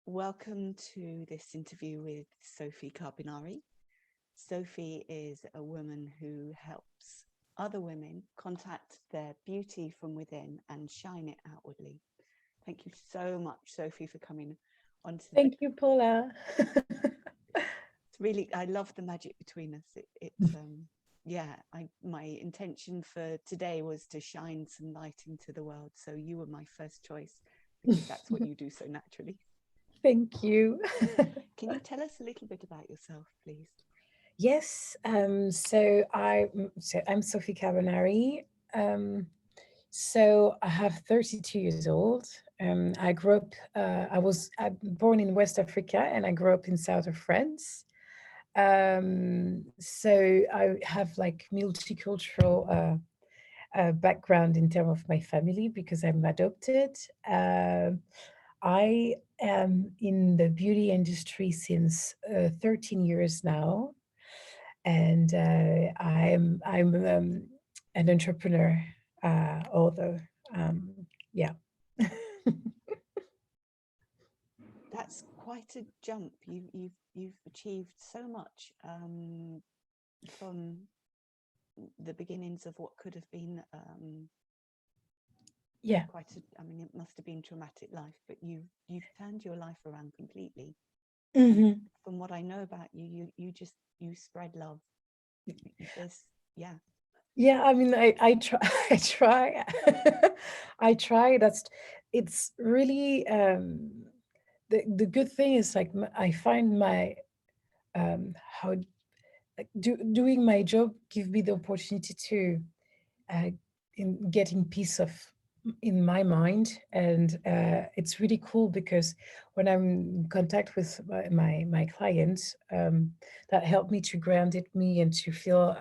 Welcome to this interview with Sophie Carbonari. Sophie is a woman who helps other women contact their beauty from within and shine it outwardly. Thank you so much, Sophie, for coming onto the... Thank you, Paula. It's really, I love the magic between us. My intention for today was to shine some light into the world. So you were my first choice because that's what you do so naturally. Thank you. Can you tell us a little bit about yourself, please? Yes. I'm Sophie Carbonari. So I have 32 years old. I grew up. I'm born in West Africa, and I grew up in south of France. So I have like multicultural background in terms of my family because I'm adopted. I am in the beauty industry since 13 years now, and I'm an entrepreneur. Although, yeah. That's quite a jump. You've achieved so much from the beginnings of what could have been Yeah. it must have been traumatic life, but you've turned your life around completely. Mm-hmm. From what I know about you, you spread love. Yeah. Yeah, I mean, I try, I try, I try. It's really the good thing is like I find my how doing my job give me the opportunity to uh, in getting peace of in my mind, and it's really cool because when I'm in contact with my clients, that help me to ground it me and to feel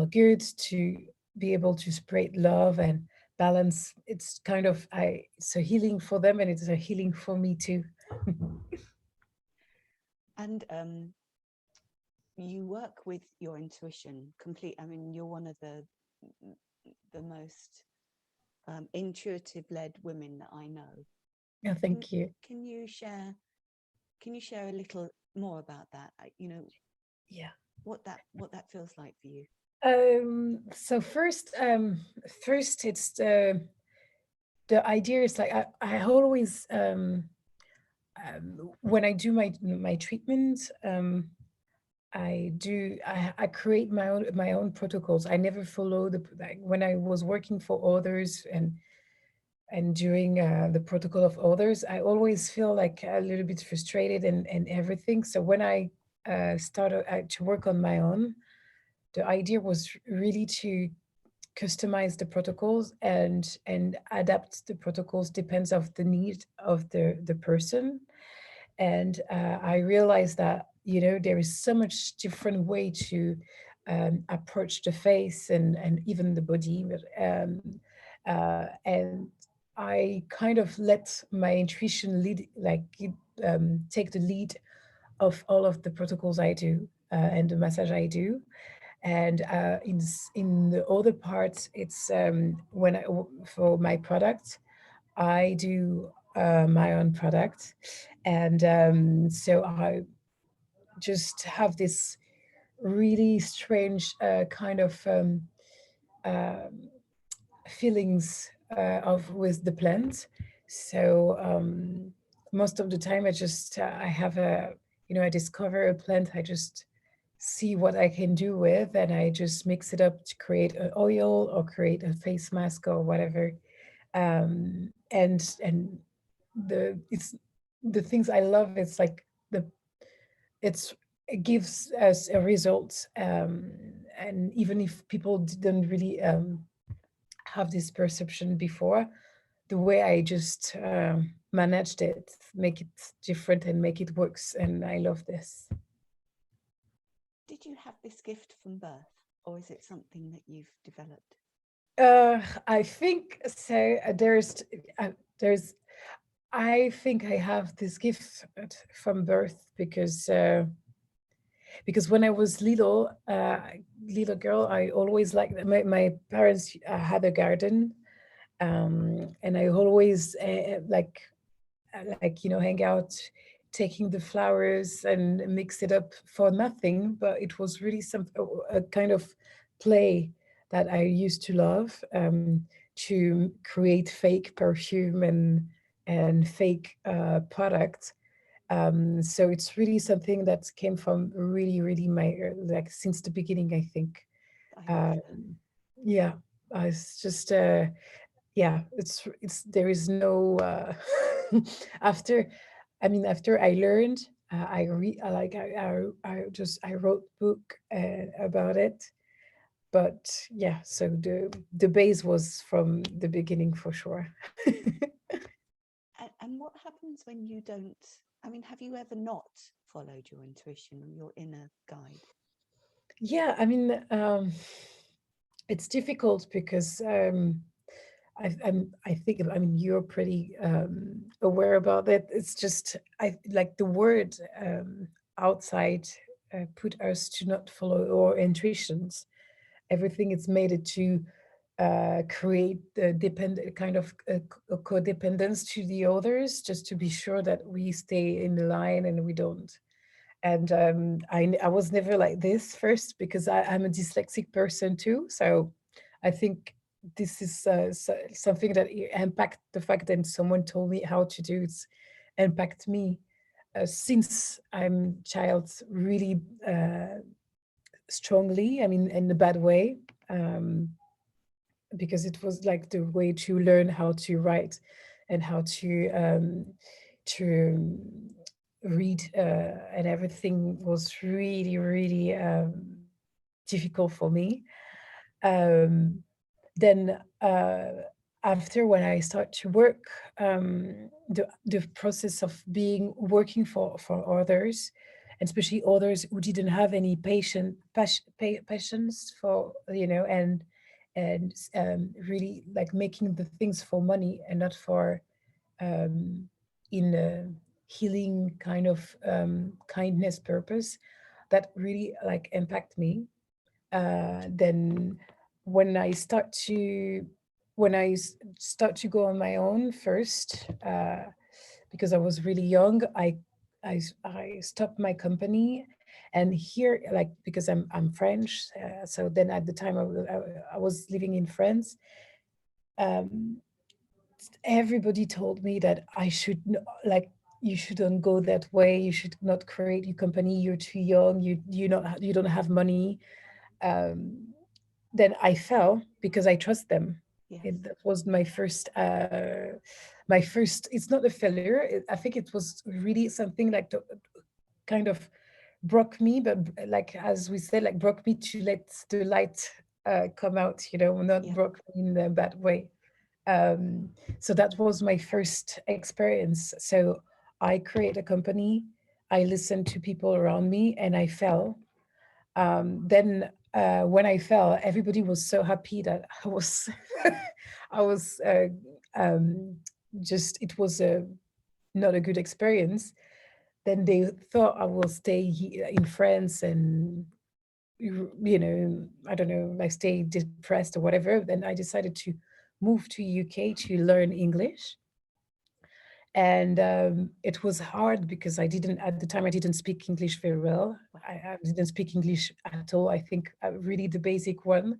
good, to be able to spread love and balance. It's kind of it's a healing for them and it's a healing for me too. And you work with your intuition complete. I mean, you're one of the most intuitive led women that I know. Yeah, thank you. Can you share a little more about that? Yeah. What that feels like for you. So first it's the idea is like I always when I do my treatment, I create my own protocols. I never follow like when I was working for others and doing the protocol of others, I always feel like a little bit frustrated and everything. So when I started to work on my own, the idea was really to customize the protocols and adapt the protocols depends of the need of the person. And I realized that there is so much different way to approach the face and even the body, but and I kind of let my intuition lead, like take the lead of all of the protocols I do and the massage I do. And in the other parts, it's for my product, I do my own product, and so I just have this really strange kind of feelings of with the plant. So most of the time, I have I discover a plant. I just see what I can do with, and I just mix it up to create an oil or create a face mask or whatever. And it's the things I love. It's like it's it gives us a result, and even if people didn't really have this perception before, the way I just managed it, make it different and make it works, and I love this. Did you have this gift from birth, or is it something that you've developed? I think so. There's. I think I have this gift from birth because when I was little girl, I always liked my parents had a garden, and I always like like, hang out, taking the flowers and mix it up for nothing, but it was really a kind of play that I used to love, to create fake perfume and fake products. So it's really something that came from really, really my like since the beginning, I think. I love that. Um, yeah, it's just yeah, it's there is no after, I mean, after I learned, I read, I wrote book about it. But yeah, so the base was from the beginning for sure. And what happens when you don't? I mean, have you ever not followed your intuition or your inner guide? Yeah, I mean, it's difficult because I think, I mean, you're pretty aware about it. It's just, I like the word outside put us to not follow our intuitions. Everything is made it to create the kind of codependence to the others, just to be sure that we stay in the line and we don't. And I was never like this first because I'm a dyslexic person too. So I think this is something that impact the fact that someone told me how to do it impact me since I'm child really strongly. I mean, in a bad way. Because it was like the way to learn how to write and how to read, and everything was really, really difficult for me. Um, then after, when I start to work, the process of being working for others, and especially others who didn't have any patience for, and really like making the things for money and not for um, in a healing kind of kindness purpose, that really like impact me. Then when I start to start to go on my own first, because I was really young, I stopped my company. And here, like, because I'm French, so then at the time I was living in France. um, Everybody told me that I should like, you shouldn't go that way, you should not create your company, you're too young, you don't have money. um, then I fell because I trust them. Yes. That was my first. It's not a failure. I think it was really something like the kind of broke me, but like, as we said, like broke me to let the light come out. Not Yeah. broke me in a bad way. Um, so that was my first experience. So I create a company. I listened to people around me, and I fell. Then when I fell, everybody was so happy that I was, I was um, just, it was not a good experience. Then they thought I will stay in France and, I don't know, like stay depressed or whatever. Then I decided to move to UK to learn English. And it was hard because I didn't, at the time, I didn't speak English very well. Wow. I didn't speak English at all. I think really the basic one.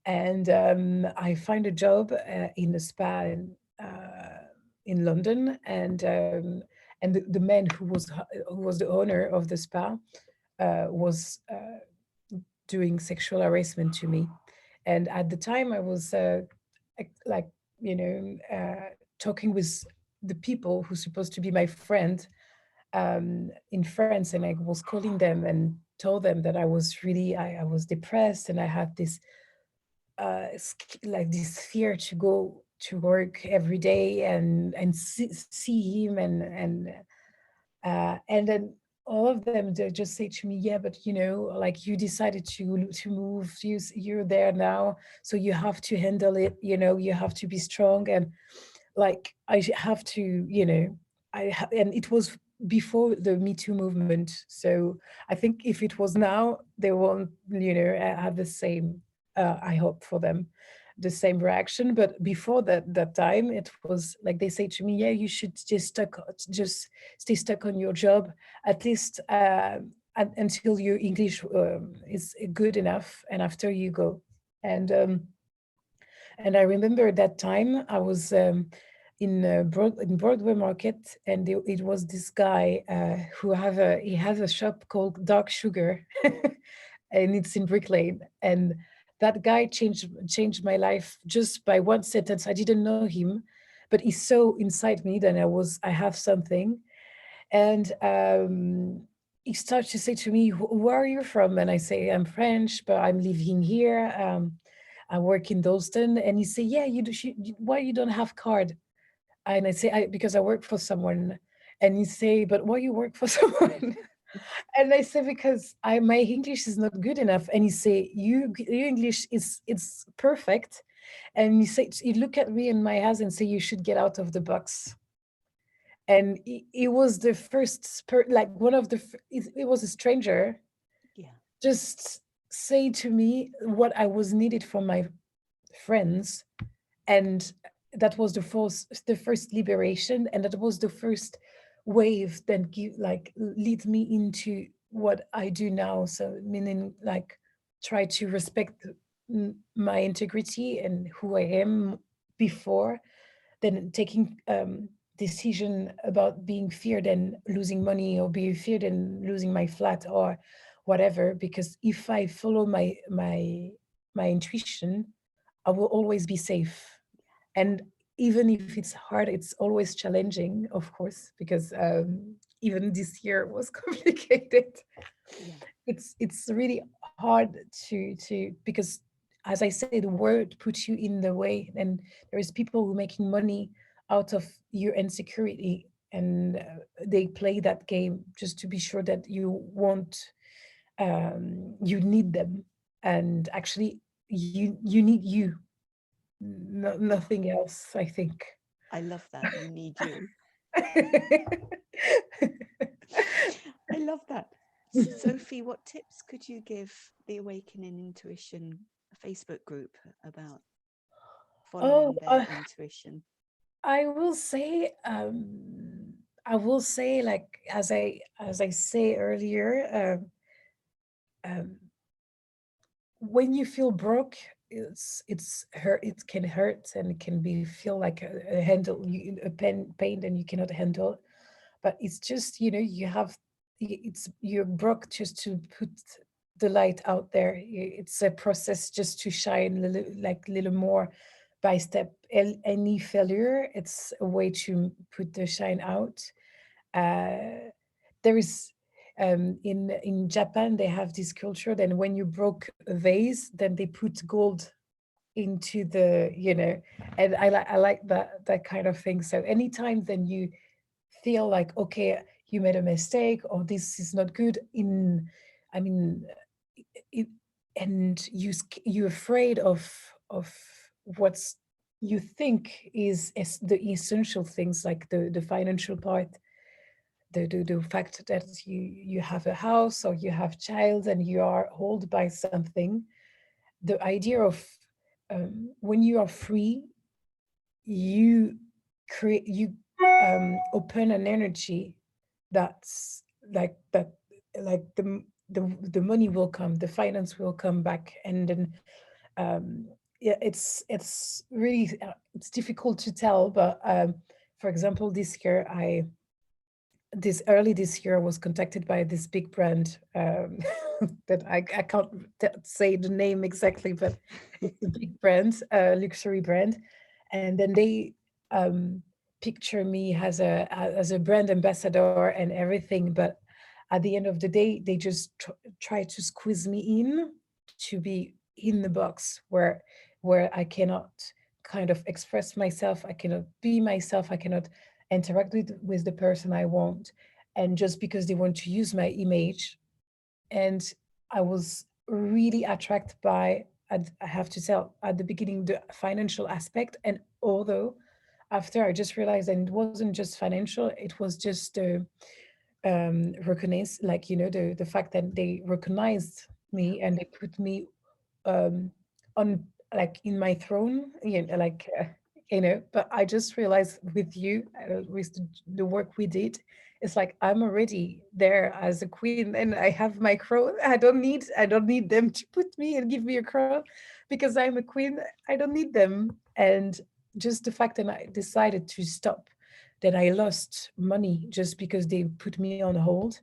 And I find a job in a spa in London. And the man who was the owner of the spa was doing sexual harassment to me. And at the time, I was like, talking with the people who's supposed to be my friend in France, and I was calling them and told them that I was depressed, and I had this like this fear to go to work every day and see him, and then all of them, they just say to me, yeah, but like, you decided to move, you're there now, so you have to handle it, you have to be strong. And like, have to, and it was before the Me Too movement. So I think if it was now, they won't, have the same, I hope for them. the same reaction. But before that time, it was like they say to me, yeah, you should just stay stuck on your job, at least until your English is good enough, and after you go. And and I remember that time I was in Broadway Market, and it was this guy who he has a shop called Dark Sugar, and it's in Brick Lane. And that guy changed my life just by one sentence. I didn't know him, but he saw inside me that I have something. And he starts to say to me, Where are you from?" And I say, "I'm French, but I'm living here. I work in Dalston." And he say, "Yeah, why you don't have card?" And I say, "Because I work for someone." And he say, "But why you work for someone?" And I say, "Because my English is not good enough." And he say, Your English is perfect." And he look at me in my eyes and say, "You should get out of the box." And it was the first like one of it was a stranger Yeah. just say to me what I was needed from my friends. And that was the first liberation, and that was the first wave that lead me into what I do now. So meaning like try to respect my integrity and who I am before then taking decision about being feared and losing money, or being feared and losing my flat or whatever. Because if I follow my intuition, I will always be safe. And even if it's hard, it's always challenging, of course, because even this year was complicated. Yeah. It's really hard to because, as I say, the word puts you in the way, and there is people who making money out of your insecurity, and they play that game just to be sure that you need them. And actually you need you, nothing else, I think. I love that. You need you. I love that. Sophie, what tips could you give the Awakening Intuition Facebook group about Oh, following their intuition? I will say, like as I say earlier, um, when you feel broke, it's hurt. It can hurt, and it can be feel like a pain, and you cannot handle. But it's just, you have you're broke just to put the light out there. It's a process just to shine little more by step. Any failure, it's a way to put the shine out. There is in Japan, they have this culture. Then when you broke a vase, then they put gold into and I like that kind of thing. So anytime then you feel like, okay, you made a mistake, or this is not good, I mean, it, and you're afraid of what's you think is the essential things, like the financial part, the fact that you have a house, or you have child, and you are held by something. The idea of when you are free, you open an energy that's like that, like the money will come, the finance will come back. And then um yeah, it's really it's difficult to tell. But for example, this early this year, I was contacted by this big brand that I can't say the name exactly, but it's a big brand, luxury brand. And then they picture me as a brand ambassador and everything. But at the end of the day, they just try to squeeze me in to be in the box where I cannot kind of express myself, I cannot be myself, I cannot interact with the person I want. And just because they want to use my image. And I was really attracted by, I have to tell, at the beginning, the financial aspect. And although after I just realized that it wasn't just financial, it was just recognize, like, the fact that they recognized me, and they put me um, on like in my throne, like but I just realized with you, with the work we did, it's like I'm already there as a queen, and I have my crown. I don't need them to put me and give me a crown, because I'm a queen. I don't need them. And just the fact that I decided to stop, that I lost money just because they put me on hold.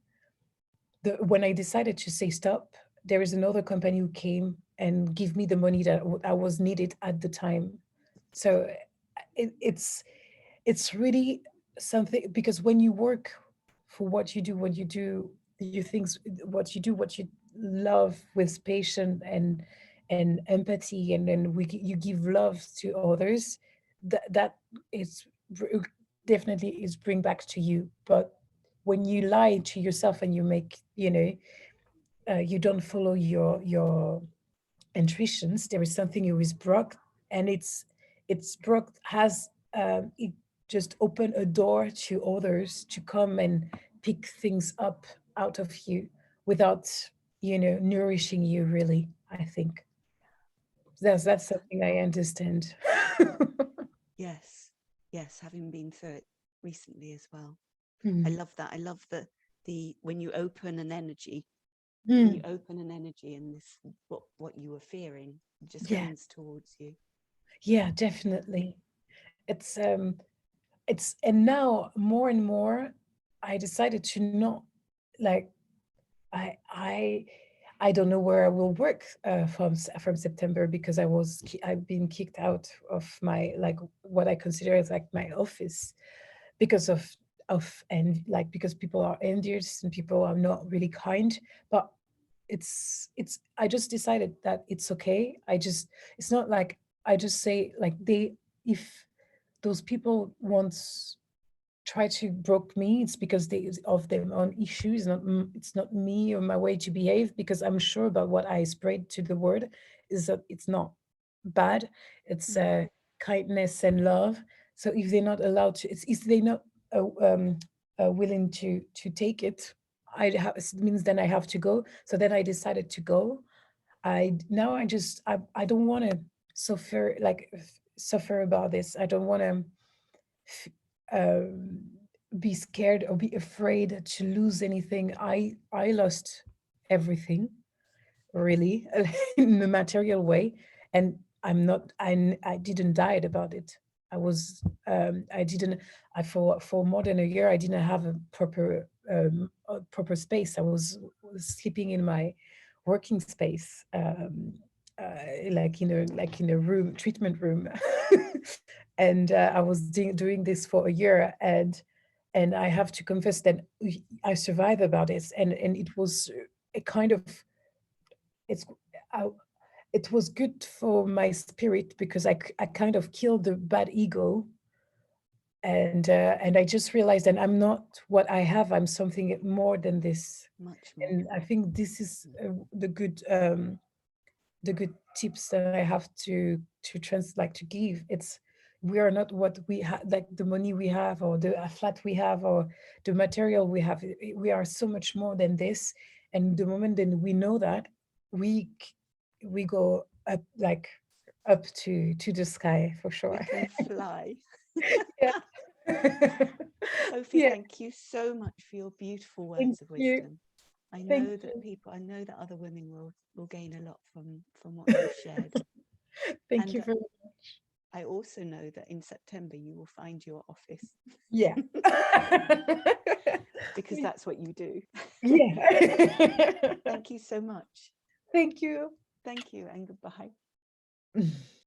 When I decided to say stop, there is another company who came and give me the money that I was needed at the time. So it's really something, because when you work for what you do, when you do you things, what you do, what you love with patience and empathy, and then you give love to others, that is definitely is bring back to you. But when you lie to yourself and you make, you don't follow your intuitions, there is something you is broke, and it's broke has it just open a door to others to come and pick things up out of you without, nourishing you really. I think that's Yes. something I understand. Yes. Yes. Having been through it recently as well. I Mm. love that. I love the when you open an energy, Mm. and this what you were fearing just Yeah, comes towards you. yeah, Yeah. definitely. It's and now more and more I decided to not, like, I I I don't know where I will work from September, because I've been kicked out of my, like, what I consider as like my office, because and like, because people are envious and people are not really kind. But it's I just decided that it's okay. It's not like, I just say, like, if those people once try to broke me, it's because they of their own issues, it's not me or my way to behave, because I'm sure about what I spread to the world is that it's not bad. It's Mm. kindness and love. So if they're not allowed to, it's if they're not willing to take it, it means then I have to go. So then I decided to go. I don't want to suffer about this. I don't want to um, be scared or be afraid to lose anything. I lost everything, really, in the material way, and I didn't diet about it. I didn't I for more than a year I didn't have a proper space. I was sleeping in my working space, like in a room, treatment room. And I was doing this for a year, and I have to confess that I survived about it, and it was a kind of, it's I, it was good for my spirit, because I kind of killed the bad ego, and I just realized that I'm not what I have. I'm something more than this, Much more. and I think this is the good tips that I have to give. It's, we are not what we have, like the money we have, or the flat we have, or the material we have. We are so much more than this. And the moment then we know that, we go up, like, up to the sky for We sure. can fly. Yeah. Sophie, Yeah. thank you so much for your beautiful Thank words of you. wisdom. Thank I know that other women will gain a lot from what you've shared. thank And you very I also know that in September you will find your office yeah. because that's what you do. Yeah. Thank you so much. Thank you. Thank you and goodbye.